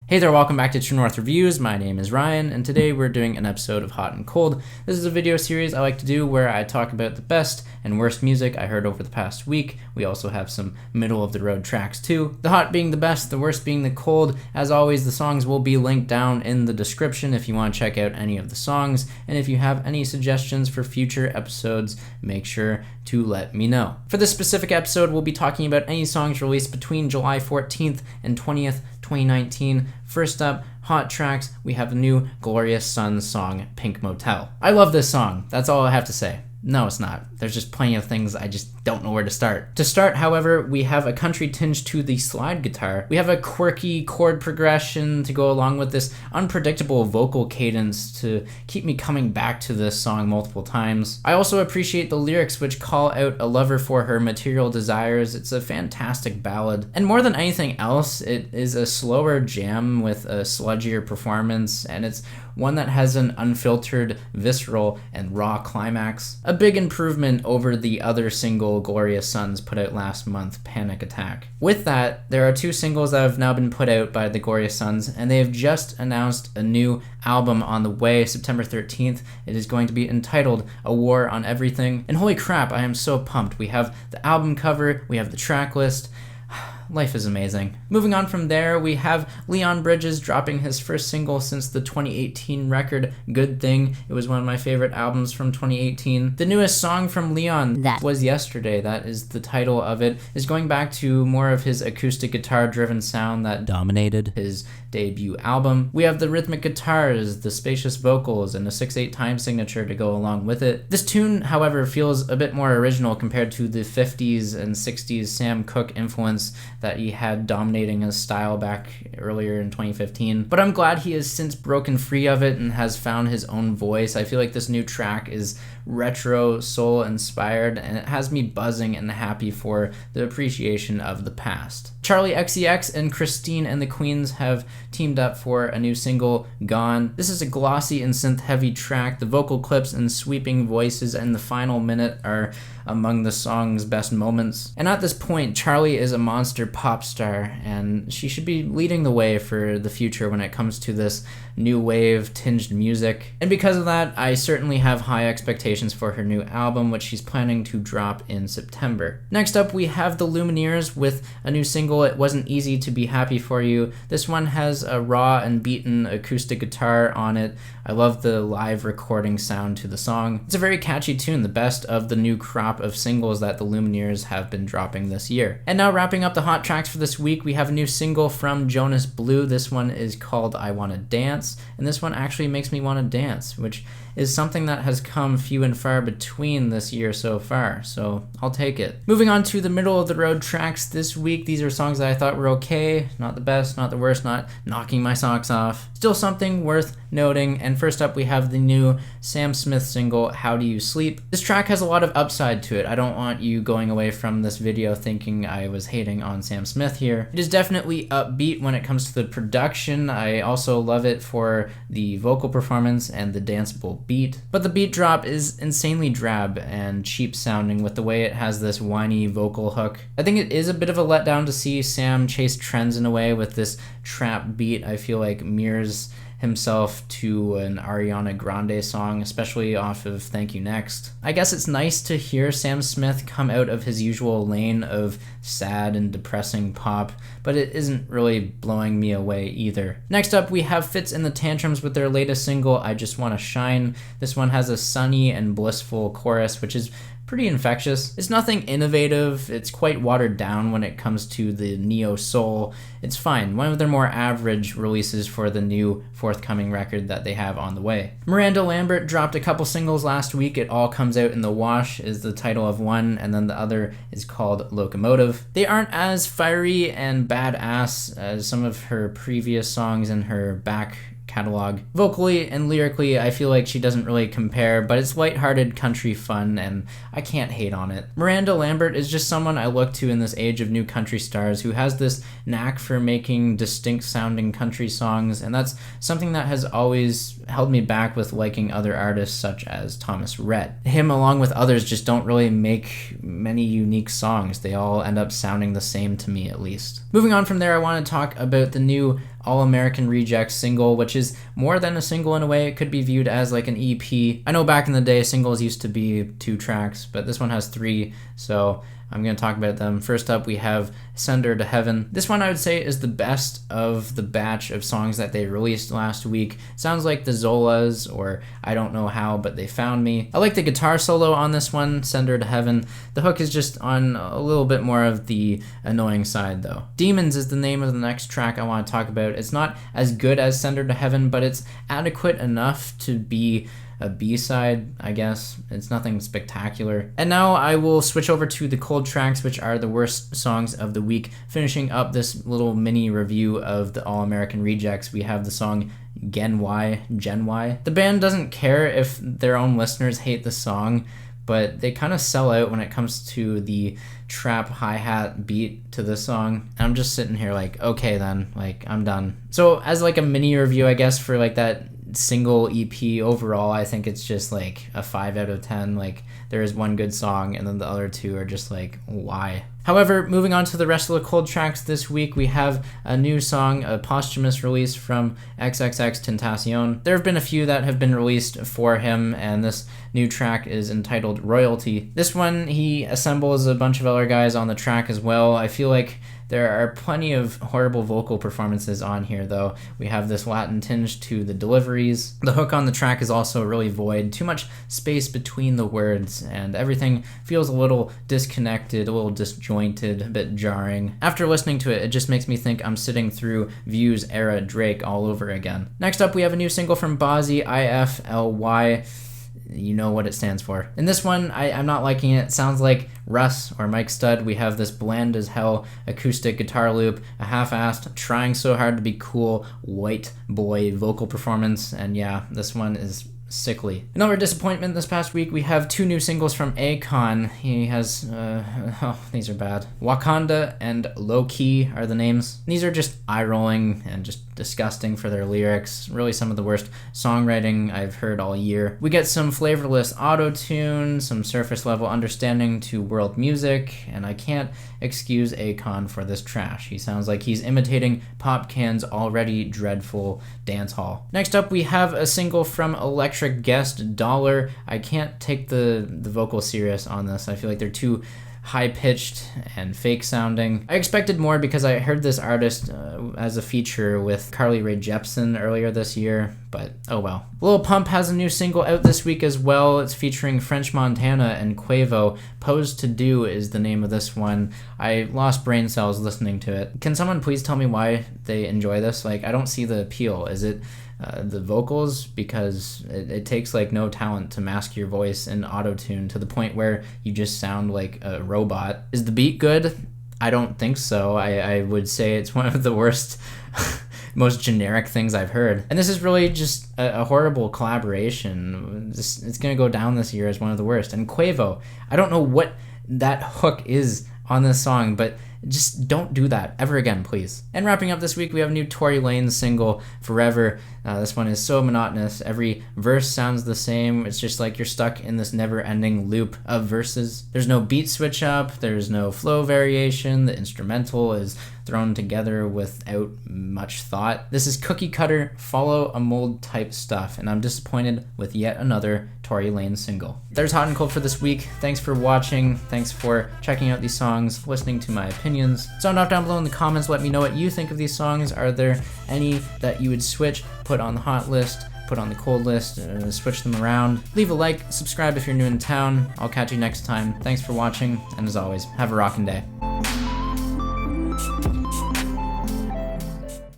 Hey there, welcome back to True North Reviews. My name is Ryan, and today we're doing an episode of Hot and Cold. This is a video series I like to do where I talk about the best and worst music I heard over the past week. We also have some middle-of-the-road tracks too. The hot being the best, the worst being the cold. As always, the songs will be linked down in the description if you want to check out any of the songs, and if you have any suggestions for future episodes, make sure to let me know. For this specific episode, we'll be talking about any songs released between July 14th and 20th, 2019. First up, hot tracks, we have the new Glorious Sons song, Pink Motel. I love this song, that's all I have to say. No, it's not. There's just plenty of things I just don't know where to start. To start, however, we have a country tinge to the slide guitar. We have a quirky chord progression to go along with this unpredictable vocal cadence to keep me coming back to this song multiple times. I also appreciate the lyrics, which call out a lover for her material desires. It's a fantastic ballad. And more than anything else, it is a slower jam with a sludgier performance, and it's one that has an unfiltered, visceral, and raw climax. A big improvement over the other single Glorious Sons put out last month, Panic Attack. With that, there are two singles that have now been put out by the Glorious Sons, and they have just announced a new album on the way, September 13th. It is going to be entitled A War on Everything, and holy crap, I am so pumped. We have the album cover, we have the track list. Life is amazing. Moving on from there, we have Leon Bridges dropping his first single since the 2018 record, Good Thing. It was one of my favorite albums from 2018. The newest song from Leon, That Was Yesterday, that is the title of it, is going back to more of his acoustic guitar-driven sound that dominated his debut album. We have the rhythmic guitars, the spacious vocals, and a 6/8 time signature to go along with it. This tune, however, feels a bit more original compared to the 50s and 60s Sam Cooke influence that he had dominating his style back earlier in 2015. But I'm glad he has since broken free of it and has found his own voice. I feel like this new track is retro soul inspired, and it has me buzzing and happy for the appreciation of the past. Charli XCX and Christine and the Queens have teamed up for a new single, Gone. This is a glossy and synth-heavy track. The vocal clips and sweeping voices in the final minute are among the song's best moments. And at this point, Charli is a monster pop star, and she should be leading the way for the future when it comes to this new wave tinged music. And because of that, I certainly have high expectations for her new album, which she's planning to drop in September. Next up, we have the Lumineers with a new single, It Wasn't Easy to Be Happy For You. This one has a raw and beaten acoustic guitar on it. I love the live recording sound to the song. It's a very catchy tune, the best of the new crop of singles that the Lumineers have been dropping this year. And now wrapping up the hot tracks for this week, we have a new single from Jonas Blue. This one is called I Wanna Dance, and this one actually makes me want to dance, which is something that has come few and far between this year so far, so I'll take it. Moving on to the middle of the road tracks this week, these are songs that I thought were okay, not the best, not the worst, not knocking my socks off. Still something worth noting, and first up we have the new Sam Smith single, How Do You Sleep? This track has a lot of upside to it. I don't want you going away from this video thinking I was hating on Sam Smith here. It is definitely upbeat when it comes to the production. I also love it for the vocal performance and the danceable beat, but the beat drop is insanely drab and cheap sounding with the way it has this whiny vocal hook. I think it is a bit of a letdown to see Sam chase trends in a way with this trap beat. I feel like mirrors himself to an Ariana Grande song, especially off of Thank You Next. I guess it's nice to hear Sam Smith come out of his usual lane of sad and depressing pop, but it isn't really blowing me away either. Next up, we have Fitz and The Tantrums with their latest single, I Just Wanna Shine. This one has a sunny and blissful chorus, which is pretty infectious. It's nothing innovative, it's quite watered down when it comes to the neo-soul. It's fine, one of their more average releases for the new forthcoming record that they have on the way. Miranda Lambert dropped a couple singles last week. It All Comes Out in the Wash is the title of one, and then the other is called Locomotive. They aren't as fiery and badass as some of her previous songs in her back catalog. Vocally and lyrically, I feel like she doesn't really compare, but it's lighthearted country fun, and I can't hate on it. Miranda Lambert is just someone I look to in this age of new country stars who has this knack for making distinct sounding country songs, and that's something that has always held me back with liking other artists such as Thomas Rhett. Him, along with others, just don't really make many unique songs. They all end up sounding the same to me, at least. Moving on from there, I want to talk about the new All American Rejects single, which is more than a single in a way. It could be viewed as like an EP. I know back in the day singles used to be 2 tracks, but this one has 3, so I'm going to talk about them. First up, we have Send Her to Heaven. This one I would say is the best of the batch of songs that they released last week. Sounds like the Zolas, or I Don't Know How, but They Found Me. I like the guitar solo on this one, Send Her to Heaven. The hook is just on a little bit more of the annoying side though. Demons is the name of the next track I want to talk about. It's not as good as Send Her to Heaven, but it's adequate enough to be a B-side, I guess. It's nothing spectacular. And now I will switch over to the cold tracks, which are the worst songs of the week. Finishing up this little mini review of the All American Rejects, we have the song Gen Y. The band doesn't care if their own listeners hate the song, but they kind of sell out when it comes to the trap hi-hat beat to this song. I'm just sitting here like, okay then, like, I'm done. So as like a mini review, I guess, for like that single EP overall, I think it's just like a 5 out of 10. Like, there is one good song and then the other 2 are just like, why? However, moving on to the rest of the cold tracks this week, we have a new song, a posthumous release from XXXTentacion. There have been a few that have been released for him, and this new track is entitled Royalty. This one, he assembles a bunch of other guys on the track as well. I feel like there are plenty of horrible vocal performances on here, though. We have this Latin tinge to the deliveries. The hook on the track is also really void, too much space between the words, and everything feels a little disconnected, a little disjointed, a bit jarring. After listening to it, it just makes me think I'm sitting through Views era Drake all over again. Next up, we have a new single from Bazi, IFLY. You know what it stands for. In this one, I'm not liking it. It sounds like Russ or Mike Stud. We have this bland as hell acoustic guitar loop, a half-assed, trying so hard to be cool, white boy vocal performance, and yeah, this one is sickly. Another disappointment this past week, we have 2 new singles from Akon. He has, these are bad. Wakanda and Low Key are the names. These are just eye-rolling and just disgusting for their lyrics. Really some of the worst songwriting I've heard all year. We get some flavorless auto-tune, some surface-level understanding to world music, and I can't excuse Akon for this trash. He sounds like he's imitating Popcan's already dreadful dance hall. Next up, we have a single from Electric Guest, Dollar. I can't take the vocal serious on this. I feel like they're too high-pitched and fake sounding. I expected more because I heard this artist as a feature with Carly Rae Jepsen earlier this year, but oh well. Lil Pump has a new single out this week as well. It's featuring French Montana and Quavo. Pose to Do is the name of this one. I lost brain cells listening to it. Can someone please tell me why they enjoy this? Like, I don't see the appeal. Is it the vocals? Because it takes like no talent to mask your voice in auto-tune to the point where you just sound like a robot. Is the beat good? I don't think so. I would say it's one of the worst most generic things I've heard. And this is really just a horrible collaboration. It's gonna go down this year as one of the worst. And Quavo, I don't know what that hook is on this song, but just don't do that ever again, please. And wrapping up this week, we have a new Tory Lanez single, Forever. This one is so monotonous. Every verse sounds the same. It's just like you're stuck in this never-ending loop of verses. There's no beat switch up. There's no flow variation. The instrumental is thrown together without much thought. This is cookie cutter, follow a mold type stuff, and I'm disappointed with yet another Tory Lanez single. There's Hot and Cold for this week. Thanks for watching. Thanks for checking out these songs, listening to my opinions. Sound off down below in the comments. Let me know what you think of these songs. Are there any that you would switch, put on the hot list, put on the cold list, switch them around? Leave a like, subscribe if you're new in town. I'll catch you next time. Thanks for watching, and as always, have a rockin' day.